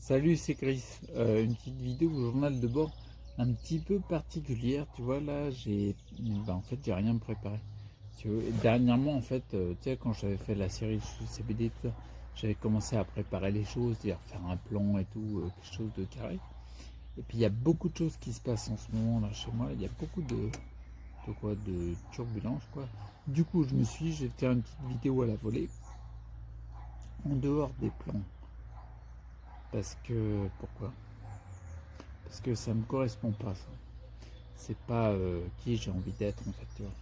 Salut, c'est Chris. Une petite vidéo au journal de bord un petit peu particulière. Tu vois, là, en fait, j'ai rien préparé. Dernièrement, en fait, tu sais, quand j'avais fait la série sous CBD, tout ça, j'avais commencé à préparer les choses, c'est-à-dire faire un plan et tout, quelque chose de carré. Et puis, il y a beaucoup de choses qui se passent en ce moment là chez moi. Il y a beaucoup de turbulences, quoi. Du coup, je me suis dit, je vais faire une petite vidéo à la volée, en dehors des plans. Pourquoi? Parce que ça me correspond pas, ça. C'est pas qui j'ai envie d'être, en fait, tu vois.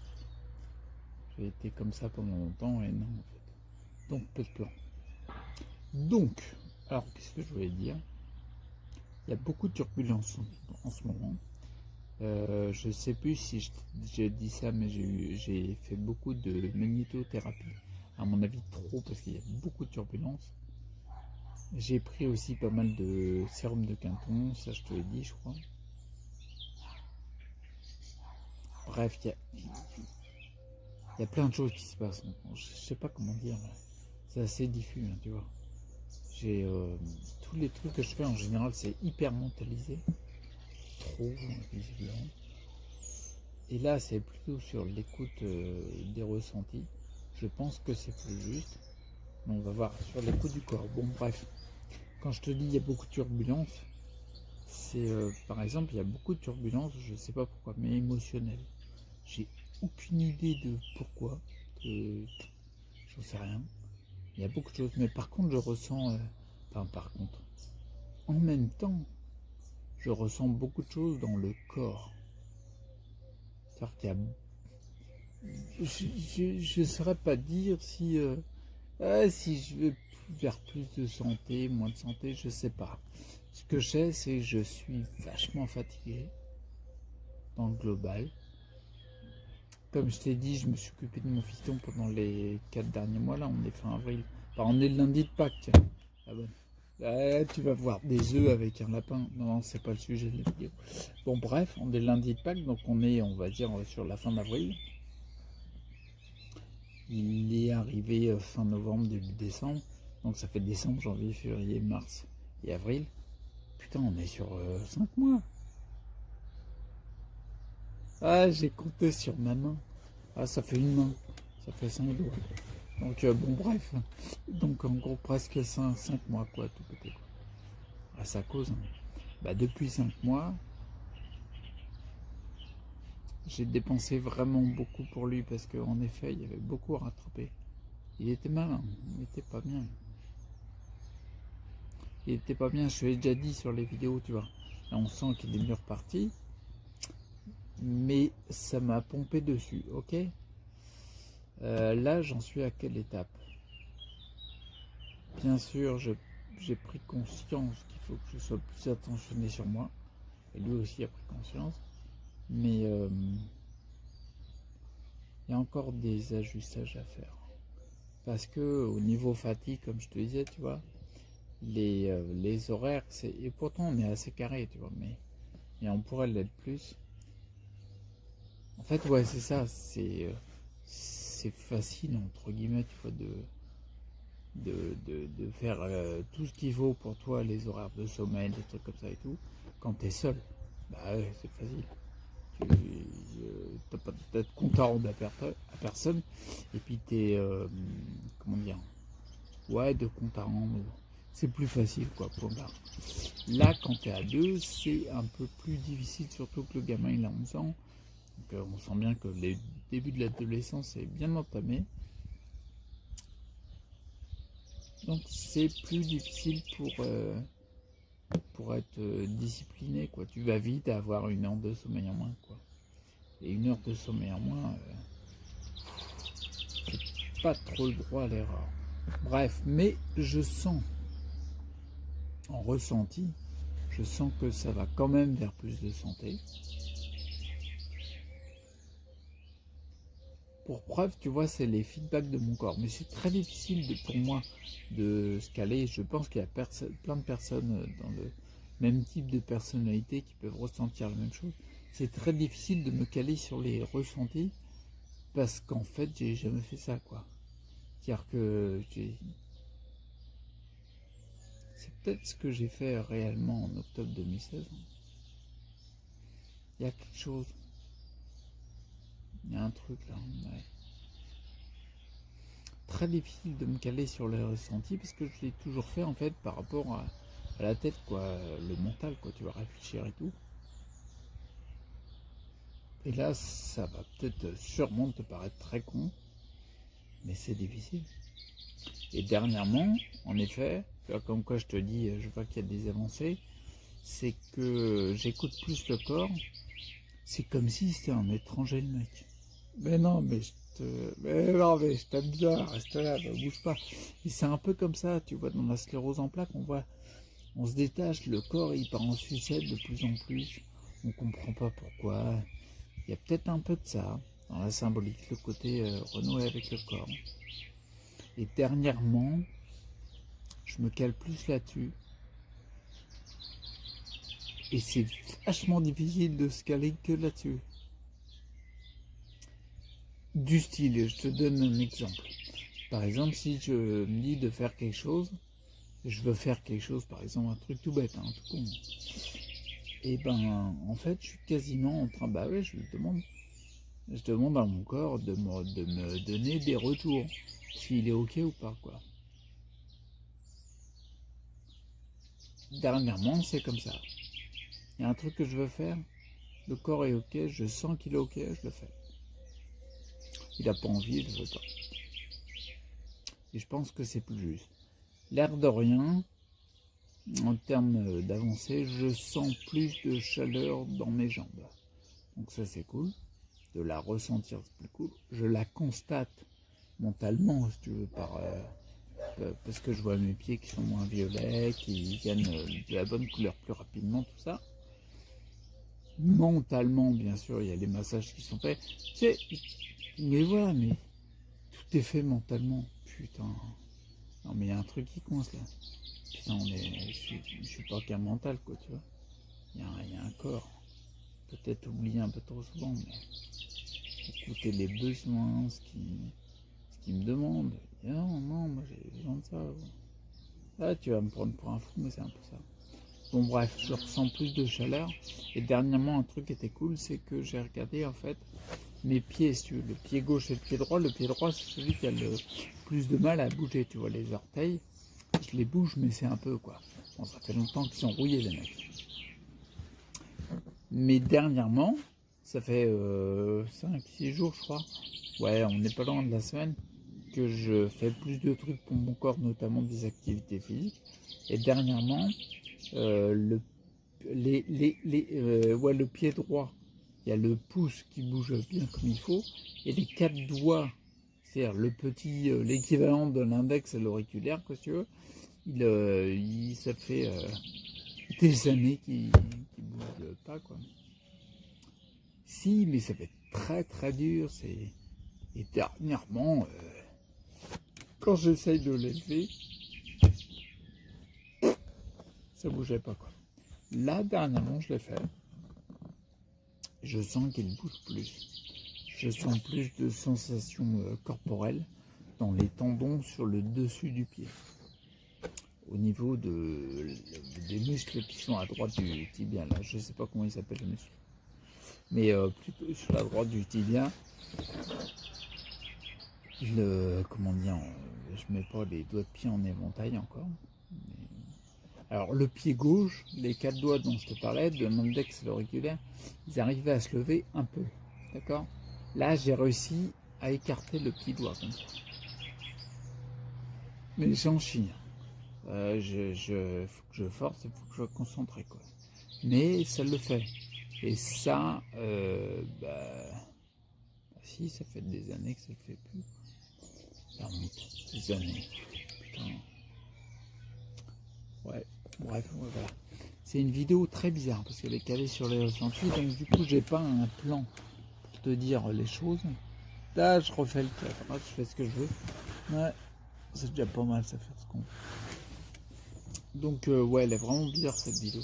J'ai été comme ça pendant longtemps et non, en fait. Donc, peu de plans. Donc, alors, qu'est-ce que je voulais dire? Il y a beaucoup de turbulences en ce moment. Je sais plus si je dis ça, mais j'ai fait beaucoup de magnétothérapie. À mon avis, trop, parce qu'il y a beaucoup de turbulences. J'ai pris aussi pas mal de sérum de Quinton, ça je te l'ai dit, je crois. Bref, il y a plein de choses qui se passent. Je sais pas comment dire. C'est assez diffus, hein, tu vois. J'ai tous les trucs que je fais en général, c'est hyper mentalisé, trop visiblement. Et là, c'est plutôt sur l'écoute des ressentis. Je pense que c'est plus juste. Mais on va voir sur l'écoute du corps. Bon, bref. Quand je te dis il y a beaucoup de turbulences, c'est par exemple, il y a beaucoup de turbulences, je sais pas pourquoi, mais émotionnelles. J'ai aucune idée de pourquoi. J'en sais rien. Il y a beaucoup de choses. Mais par contre, je ressens. Par contre. En même temps, je ressens beaucoup de choses dans le corps. C'est-à-dire qu'il y a. Je ne saurais pas dire si je vais vers plus de santé, moins de santé, je sais pas. Ce que je sais, c'est que je suis vachement fatigué dans le global. Comme je t'ai dit, je me suis occupé de mon fiston pendant les 4 derniers mois. Là, on est fin avril. Enfin, on est le lundi de Pâques, tiens. Ah bon. Là, tu vas voir des œufs avec un lapin. Non, c'est pas le sujet de la vidéo. Bon, bref, on est le lundi de Pâques, donc on est, on va dire, sur la fin d'avril. Il est arrivé fin novembre, début décembre. Donc ça fait décembre, janvier, février, mars et avril. Putain, on est sur 5 mois. Ah, j'ai compté sur ma main. Ah, ça fait une main. Ça fait 5 doigts. Donc, bon, bref. Donc, en gros, presque 5 mois, quoi, tout côté. À sa cause. Hein. Bah, depuis 5 mois, j'ai dépensé vraiment beaucoup pour lui parce qu'en effet, il y avait beaucoup à rattraper. Il était malin, il était pas bien. Il était pas bien, je te l'ai déjà dit sur les vidéos, tu vois. Là, on sent qu'il est mieux reparti. Mais ça m'a pompé dessus, ok. Là, j'en suis à quelle étape? Bien sûr, j'ai pris conscience qu'il faut que je sois plus attentionné sur moi. Et lui aussi a pris conscience. Mais il y a encore des ajustages à faire. Parce que au niveau fatigue, comme je te disais, tu vois, les horaires, et pourtant on est assez carré, tu vois, mais on pourrait l'être plus. En fait, ouais, c'est ça, c'est facile, entre guillemets, tu vois, de faire tout ce qu'il faut pour toi, les horaires de sommeil, des trucs comme ça et tout, quand t'es seul. Bah ouais, c'est facile. T'as pas d'être content à personne, et puis t'es, comment dire, ouais, de compte à rendre, c'est plus facile, quoi, point barre. Là, quand t'es à deux, c'est un peu plus difficile, surtout que le gamin il a 11 ans, donc on sent bien que le début de l'adolescence est bien entamé. Donc c'est plus difficile pour être discipliné, quoi. Tu vas vite avoir une heure de sommeil en moins, quoi. Et une heure de sommeil en moins, c'est pas trop le droit à l'erreur. Bref, mais je sens, en ressenti, je sens que ça va quand même vers plus de santé. Pour preuve, tu vois, c'est les feedbacks de mon corps. Mais c'est très difficile pour moi de se caler. Je pense qu'il y a plein de personnes dans le même type de personnalité qui peuvent ressentir la même chose. C'est très difficile de me caler sur les ressentis parce qu'en fait, j'ai jamais fait ça, quoi. C'est-à-dire que C'est peut-être ce que j'ai fait réellement en octobre 2016. Il y a quelque chose. Il y a un truc là. Ouais. Très difficile de me caler sur les ressentis parce que je l'ai toujours fait en fait par rapport à la tête, quoi, le mental, quoi, tu vas réfléchir et tout. Et là, ça va peut-être sûrement te paraître très con, mais c'est difficile. Et dernièrement, en effet, comme quoi je te dis, je vois qu'il y a des avancées, c'est que j'écoute plus le corps. C'est comme si c'était un étranger, le mec. Mais non, mais je t'aime bien, reste là, ne bouge pas. Et c'est un peu comme ça, tu vois, dans la sclérose en plaques, on se détache, le corps il part en sucette de plus en plus, on comprend pas pourquoi. Il y a peut-être un peu de ça dans la symbolique, le côté renouer avec le corps. Et dernièrement, je me cale plus là-dessus. Et c'est vachement difficile de se caler que là-dessus. Du style, je te donne un exemple. Par exemple, si je me dis de faire quelque chose, je veux faire quelque chose, par exemple un truc tout bête, hein, tout con. Et ben, en fait, je suis quasiment en train, bah ouais, je demande à mon corps de me donner des retours, s'il est ok ou pas, quoi. Dernièrement, c'est comme ça. Il y a un truc que je veux faire, le corps est ok, je sens qu'il est ok, je le fais. Il n'a pas envie, je ne veux pas. Et je pense que c'est plus juste. L'air de rien, en termes d'avancée, je sens plus de chaleur dans mes jambes. Donc ça c'est cool. De la ressentir, c'est plus cool. Je la constate mentalement, si tu veux, parce que je vois mes pieds qui sont moins violets, qui viennent de la bonne couleur plus rapidement, tout ça. Mentalement, bien sûr, il y a les massages qui sont faits. Mais voilà, mais tout est fait mentalement. Putain. Non, mais il y a un truc qui coince là. Putain, je suis pas qu'un mental, quoi, tu vois. Il y a un corps. Peut-être oublié un peu trop souvent, mais écouter les besoins, ce qui me demande. Non, moi j'ai besoin de ça. Ah, tu vas me prendre pour un fou, mais c'est un peu ça. Bon, bref, je ressens plus de chaleur. Et dernièrement, un truc qui était cool, c'est que j'ai regardé en fait mes pieds, si tu veux, le pied gauche et le pied droit. Le pied droit, c'est celui qui a le plus de mal à bouger, tu vois, les orteils. Je les bouge, mais c'est un peu quoi. Bon, ça fait longtemps qu'ils sont rouillés, les mecs. Mais dernièrement, ça fait 5-6 jours, je crois. Ouais, on n'est pas loin de la semaine. Que je fais plus de trucs pour mon corps, notamment des activités physiques. Et dernièrement, le pied droit, il y a le pouce qui bouge bien comme il faut, et les 4 doigts, c'est-à-dire le petit, l'équivalent de l'index et l'auriculaire, quoi, si tu veux, ça fait des années qu'il bouge pas, quoi. Si, mais ça fait très très dur, et dernièrement, quand j'essaye de l'élever, ça bougeait pas, quoi. Là, dernièrement, je l'ai fait. Je sens qu'il bouge plus. Je sens plus de sensations corporelles dans les tendons sur le dessus du pied. Au niveau des muscles qui sont à droite du tibia, là, je sais pas comment ils s'appellent les muscles. Mais plutôt sur la droite du tibia, comment dire, je mets pas les doigts de pied en éventail encore. Mais... Alors le pied gauche, les 4 doigts dont je te parlais, de l'index et l'auriculaire, ils arrivaient à se lever un peu, d'accord? Là j'ai réussi à écarter le petit doigt comme ça. Mais j'en chie. Faut que je force, il faut que je sois concentré, quoi. Mais ça le fait. Et ça, si, ça fait des années que ça le fait plus. La honte, des années. Putain. Ouais, bref, ouais, voilà. C'est une vidéo très bizarre parce qu'elle est calée sur les ressentis, donc du coup j'ai pas un plan pour te dire les choses. Là je refais le cadre, je fais ce que je veux. Ouais, c'est déjà pas mal, ça fait ce qu'on veut. Donc ouais, elle est vraiment bizarre cette vidéo.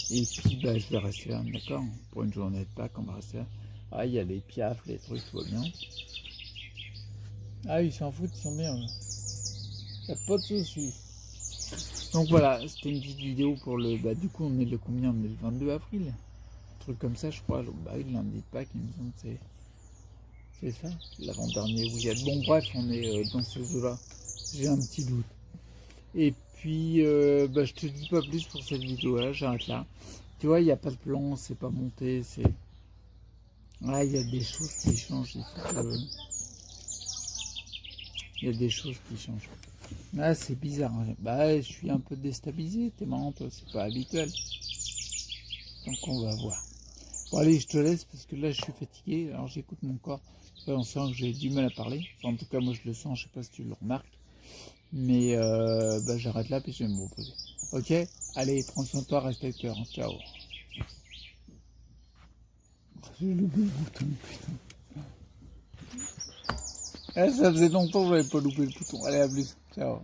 Et puis bah je vais rester là, d'accord? Pour une journée de Pâques, on va rester là. Ah, il y a les piafs, les trucs, tout va bien. Ah, ils s'en foutent, ils sont bien. Y'a pas de soucis. Donc voilà, c'était une petite vidéo pour le... Bah du coup, on est le combien? On est le 22 avril. Un truc comme ça, je crois. Bah oui, lundi de Pâques, il me semble que c'est ça, l'avant-dernier week-end. Bon bref, on est dans ces eaux-là. J'ai un petit doute. Et puis, bah, je te dis pas plus pour cette vidéo-là, j'arrête là. Tu vois, il n'y a pas de plan, c'est pas monté, c'est... Ah, il y a des choses qui changent. Il y a des choses qui changent. Ah, c'est bizarre. Hein. Bah, je suis un peu déstabilisé. T'es marrant, toi, c'est pas habituel. Donc, on va voir. Bon, allez, je te laisse parce que là, je suis fatigué. Alors, j'écoute mon corps. On sent que j'ai du mal à parler. Enfin, en tout cas, moi, je le sens. Je sais pas si tu le remarques. Mais, bah, j'arrête là puis je vais me reposer. Ok? Allez, prends soin de toi, reste avec cœur. Ciao. J'ai loupé le bouton, putain. Ah, ça faisait longtemps que j'avais pas loupé le bouton. Allez, à plus. Ciao.